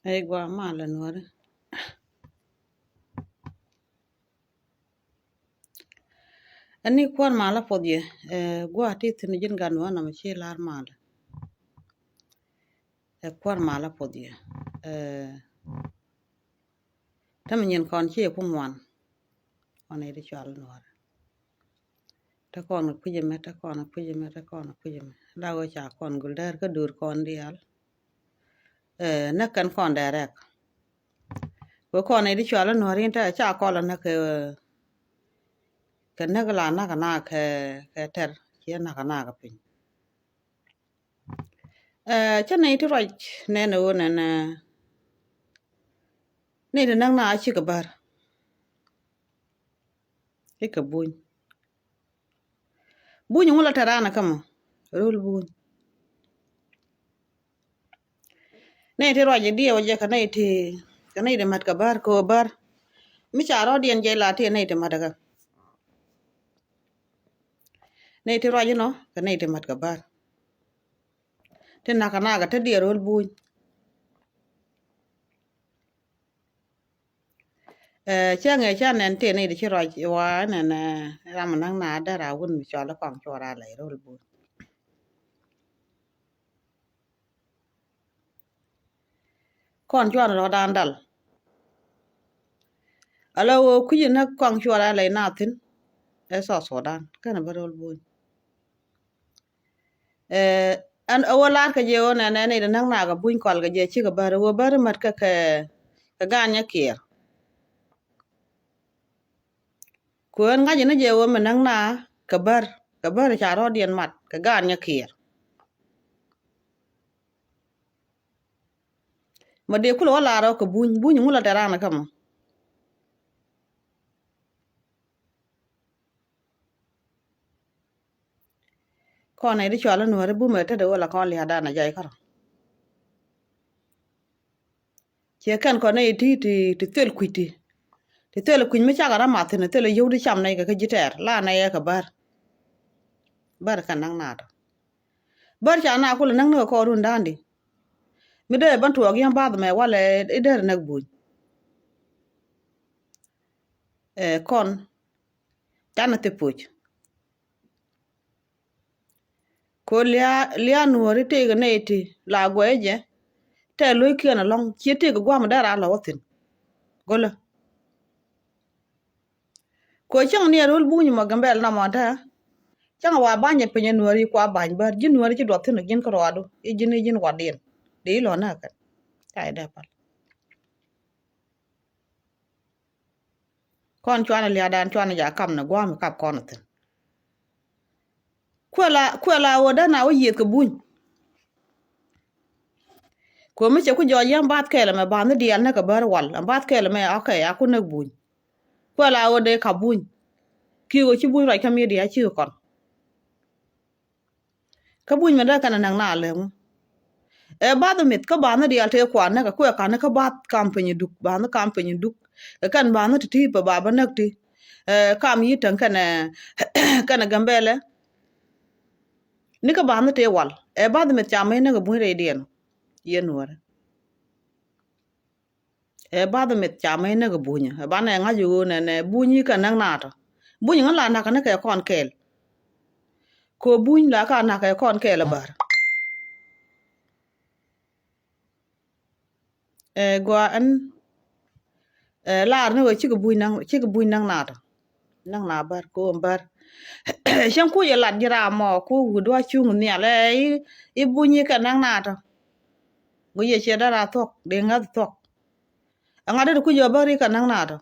Ai gwa mala nuore. Ani kwan mala podye. Gwa ti tin jin gan wana ma chi lar mala. Kwan mala podye. Tam nyen kon chi ku mwan. Wana ide chwal nuore. Ta kon kuje me ta kon kuje me ta kon kuje me. La go cha kon guldar ka dur kon dial. Nakan kon direct. Ko kon ide chwal nuore ta cha kola na ke nagala na ke ter chi na ka pin. Chane iti raj nene wo nene nene nang na achi kabar ika buny buny ngula tarana kama rul buny ne iti raj dia waje kana iti mat kabar ko bar mi charo dien je lati ne iti madaga ne iti raj no kana iti mat kabar tin na ga ta dia rul buny change chan nen te ne iti raj wa nene ram nang na dara wun mi chala kwang chora lai rul buny kon chwan ro dandal alo kuyi na kwang chora lai na tin so dan kana barol buny an awolar ka je ona ne nang na ga buny kol ga je chi ga bar wo bar mat ka ganya kier ko en ngaji ne je wo ma nang na ka bar cha ro dien mat ka ganya kier ma de kulo wala ro ka buny ngula tarana kama ko ne di chala no re bu me te de wala kon li hada na jay karo che kan ko ne ti tel kwiti ti tel kwin mi cha ga mat ne tel yu di cham ne ka jiter la na ya ka bar kan nang na to bar cha na kulo nang no ko run dandi mi de ban tuwa gi ba me wala der nak buny kon chana te puch ko lia nuori te ga neti la gweje te lo kiana long chiete ga gwa dara la wotin gola ko chang ne rol buñu ma gambel na monta chang wa banye penye nuori kwa bany bar jin nuori ci dotin gin ko wadu e jin wadin de lo na kan kai da pal kon chwana lia dan chwana ja kam na gwa mi kap kon tin kwela woda na wo yet ko buñ ko mi che ku jo yam bat kele me ban dial na ka bar wal bat kele me okay aku na buñ kwela wode ka buñ ki go ci buñ ra kam yedi ya ci kon ka buñ me da kana nang na le ba da mit ka ba na dial te kwa na ka ku ka na ka ba company duk ba na company duk ka kan ba na ti pa ba na ti kam yi tan kana kana gambele ni ka ba na te wal ba da mit cha me na ga buñ re dien yen wora ba da mit cha me na ga buñ ba na nga ju ne buñ ka nang na to buñ ngala na ka na ka kon kel ko buñ la ka na ka kon kel bar gwa an laar ne we ci ga buñ nang na to nang na bar ko bar shan ku ya lat jira mo ku gudwa chung ni ale I buñi ka nang na to go ye che dara tok de nga tok anga de ku yo bari ka nang na to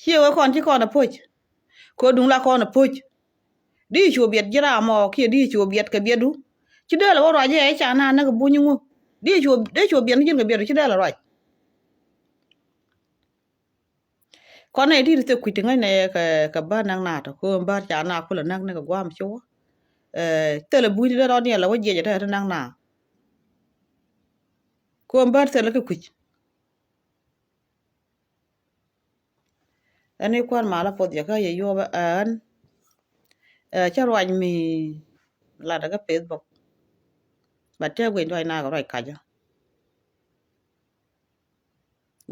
chi we kon ci kon poch ko dung la kon poch di chu biet jira mo ki di chu biet ka biedu ci de la woro je e cha na na buñu ngo de chu biet jin ka biedu ci de la roj kon ne di te kwiti ngai ne ka ba nang na to ko ba cha na ku la nang ne ka gwam chu te la buñu de ro ne la waje je de nang na ko ba te la ka kwich ani kwan mala pod ya ka ye yo ba an cha rwaj mi la daga Facebook batte gwe ndo na ga roi kaja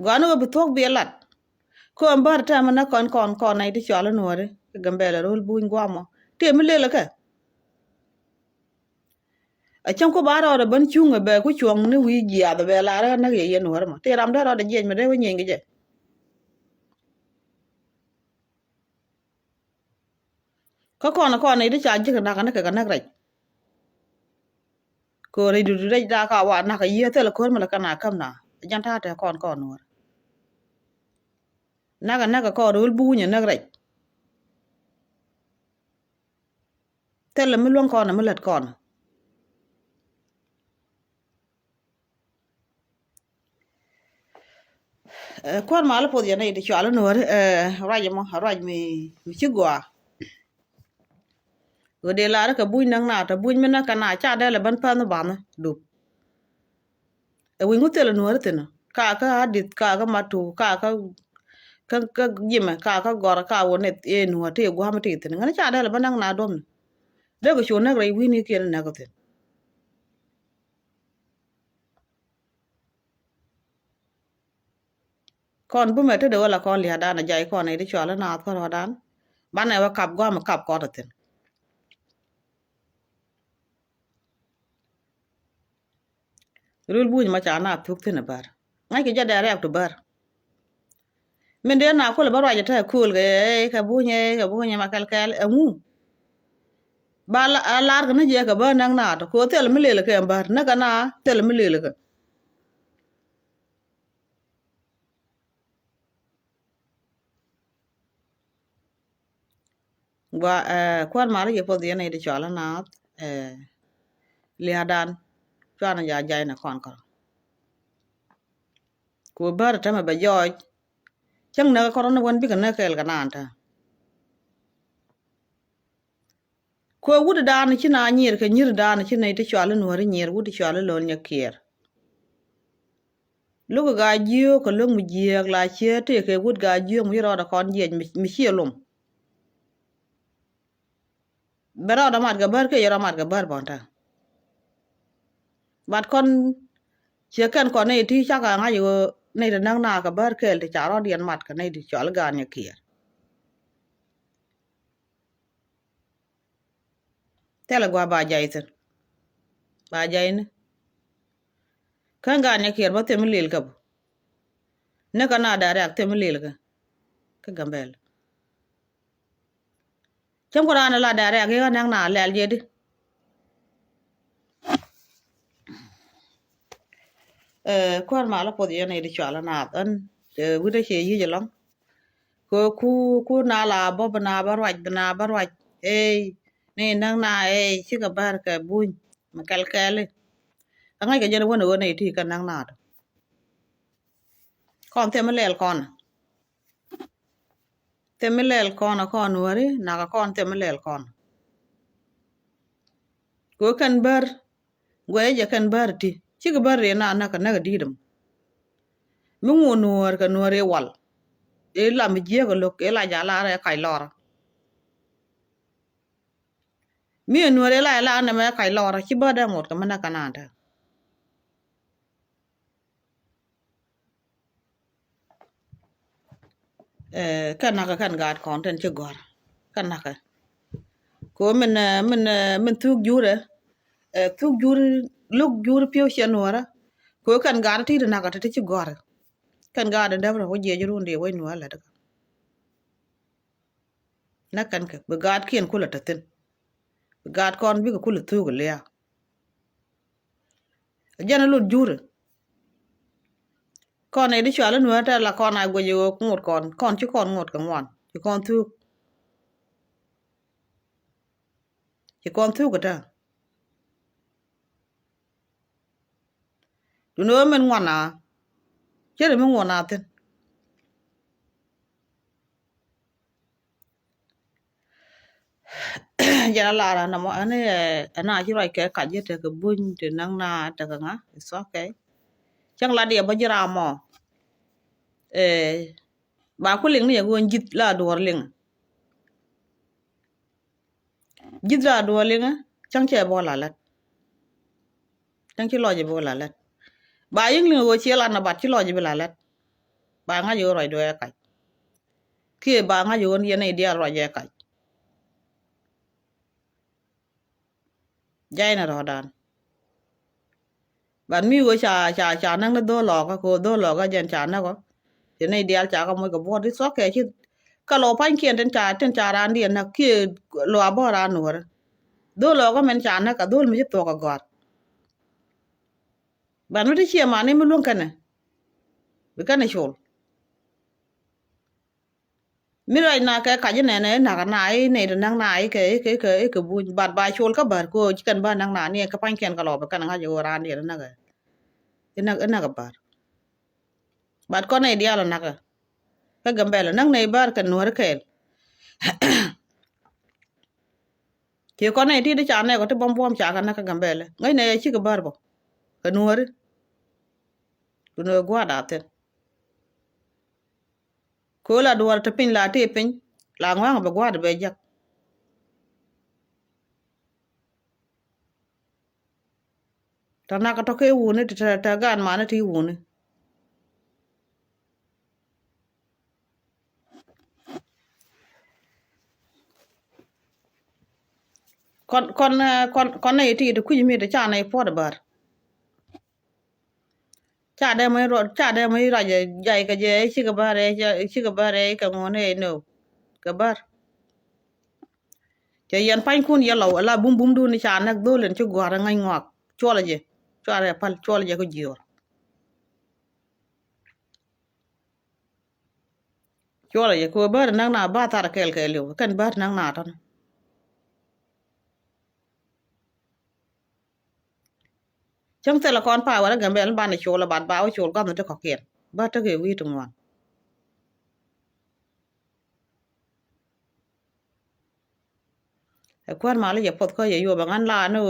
ganu bu tok bi lat ko ambar ta mana kon ai di chala nuore gambele rol buñ gwamo te mi lela ka a chan ko bara ora ban chunga be ku chuang ni wi ya da be la ra na ye nuore ma te ram da ro da je me de we ngi je ko kon ai di cha ji na ka na raj ko re du raj da ka wa na ka ye te la ko ma la kana kam na jan ta te kon nuore naga ko rol buña na raj te la mi lon kon ma lat kon kon ma la po ya na di chala nuore raj mi ci gwa gode la ka buñ nang na ta buñ mena kana cha da la ban pa no ba na du e wi ngutela nuore tena ka adit ka matu ka yima ka gor ka wonet e nuore te gwa ma te tena ngana cha da la ban nang na dom de go shona rai wi ni ke na ko ten kon bu mete de wala kon li hada na jay kon ai di chala na ko rodan ban ne wa kap gwa ma kap ko ten rul buñ ma cha na tuk tena bar ngai ke jada rek to bar min de na ko le bar wa ta kul ge ka buñe ma kal ngu ba lar ga na je ka ba nang na to ko tel mi le ke bar na kana tel mi le ke gwa kwan ma ye po de na di chala na li hadan chana ja jay na kon ko ko bar ta ma ba joj chang na ko na won bi ka na kel ka nan ta ko wudu dan ci na nyir ka nyir dan ci na ti chala no ri nyir wudu chala lo nya kier lu ga jiyo ko lu mu jiyak la che te ke wud ga jiyo mu ro da kon je mi chielum bero da mat ga bar ke yoro mat ga bar bonta bat kon che kan ko ne ti cha ga nga yo ne da nang na ga bar ke te cha ro dien mat ka ne di chal ga nya kier tela gwa ba jay ten ba jay ne kan ga nya kier ba te mi lel ka ne ka na da rak te mi lel ka gambel cham ko na la da rak ga nang na lel je di kwan ma la po de ne di chala na an wude che yi jelong ko ku na la bo na barwaj ne nang na chi ka bar ka buñ ma kal ngai ka jene wona wona ti ka nang na to kon te ma lel kon wari na ka kon te ma lel kon ko kan bar gwe je kan bar ti chi ka bar re na ka na ga didum mi wonu war ka no re wal e la mi je ko lok e la ja la re kai lor mi no re la na ma kai lor chi ba da ngot ka mana kana ta kan na ka kan gad kon ten chi gor kan na ka ko min tuk jure tuk jure luk jure pio shenwara ko kan gad ti na ka ti chi gor kan gad da bro je jurun de wai no ala da na kan ka be gad kien kula tatin gad kon bi ko kula tuk le ya jana lut jure kon ai di chala no ta la kon ai go yo ngot kon chi kon ngot ka ngwan chi kon tuk ta du no men ngwana chere men ngwana ten jana lara na mo ane ana chi roi ke ka je te ke buñ te nang na ta ka nga it's okay chang la dia ba jira mo ba ku ling ni go jit la dor ling jit la dor ling chẳng che bo la let chẳng chi lo je bo la let ba ying li go chi la na bat chi lo je la let ba nga yo roi do ya kai ki ba nga yo ni ne dia roi je kai jai na ro dan bạn mi go cha nang na do lo ko do lo ga jan cha na ko te ne dia cha ka mo ko bo di so ke chi ka lo pan kien ten cha ran dia na ki lo bo ra no do lo ko men cha na ka do mi to ka gor bạn mi chi ma ne mi lun kana bi kana shol mi rai na ka je ne na ka na ai ne nang na ai ke bu bat ba shol ka bar ko chi kan ba nang na ne ka pan kien ka lo ba kan nga jo ran dia na ga ina ka bar bat ko ne dia la na ka gambela nang ne bar kan nuar kel ki ko ne ti de cha ne ko te bom bom cha kan na ka gambela ngai ne chi ka bar bo ka nuar ku no gwa da te ko la duwar ta pin la te pin la ngwa ba gwa da be jak ta na ka to ke wu ne ta gan ma na ti wu ne kon ne ti de ku mi de cha ne po da bar cha de mai ra je jai ka je chi ka bare ka ngo ne no ka bar che yan pan kun ya lo la bum bum du ni cha na do len chu gwa ra ngai ngok cho la je cho ra pal cho la je ko jior cho la je ko bar nang na ba tar kel kel yo kan bar nang na ton chẳng te la kon pa wala gambe an ban cho la bat ba o cho ga no te ko ken ba ta ge wi tung wan e kwan ma le ye pot ko ye yo ba ngan la no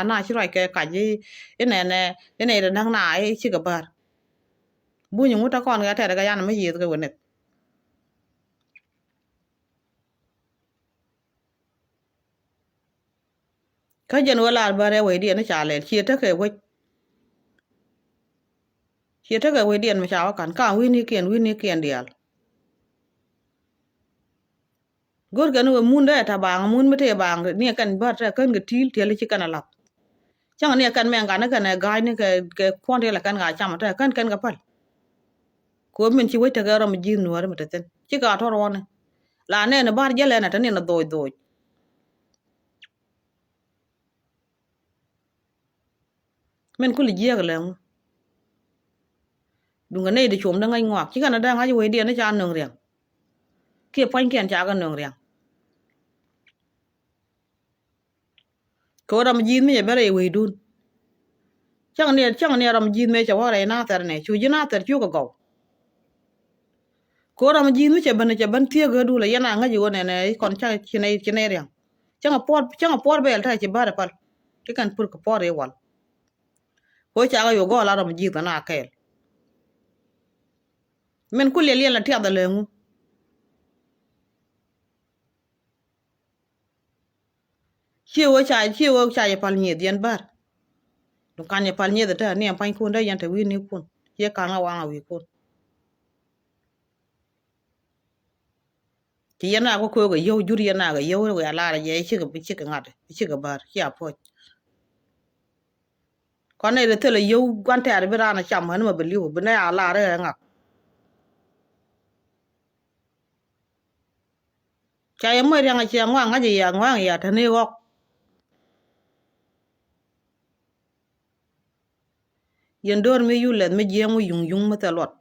ana chi rai ke ka ji ene de nang na ai chi ga bar bu nyu ta kon ga te ga yan ma yi ga wone ka jen wala bare we di na cha le chi ta ke we chi ta ke we di ma cha kan ka wi ni kien dial gor gan we mun da ta bang mun mete bang ni kan bar ta kan ga til te le chi kan la chẳng ne kan men ga na kan ga ni ke kon de la kan ga cha ma ta kan ga pal ko min chi we ta ga ram ji no war mete ten chi ga to ro ne la ne na bar je le na ta ne na do men ku li je ga le dunga ne de chom da ngai ngwa chi kan da nga we di na cha nong riang ke pan ken cha ga nong riang ko ram ji mi bere we dun chẳng ne ram ji me cha wa re na tar ne chu ji na tar chu ko ko ram ji mi cha ban tie ga du la yana nga ji wona ne kon cha chi ne riang chẳng por bel ta chi bare pal ki kan pur ko por e wal ko cha ga yo go la ram ji ta na kel men ku le la tia da lengu chi wo cha ye pal ni dien bar du kan ye pal ni da ta ne pan ku da yan ta wi ni kun ye ka nga wa nga wi kun ti yana ko ga yo jur yana ga yo ga la ye chi ga ngade chi ga bar ya po kon ne de tele yo gwan ta be rana cham han ma be liu be na ala re ngak cha ye mo riang cha ngwa nga ji ya ngwa ya ta ne wok yen dor me yulet me jemu yung ma ta lot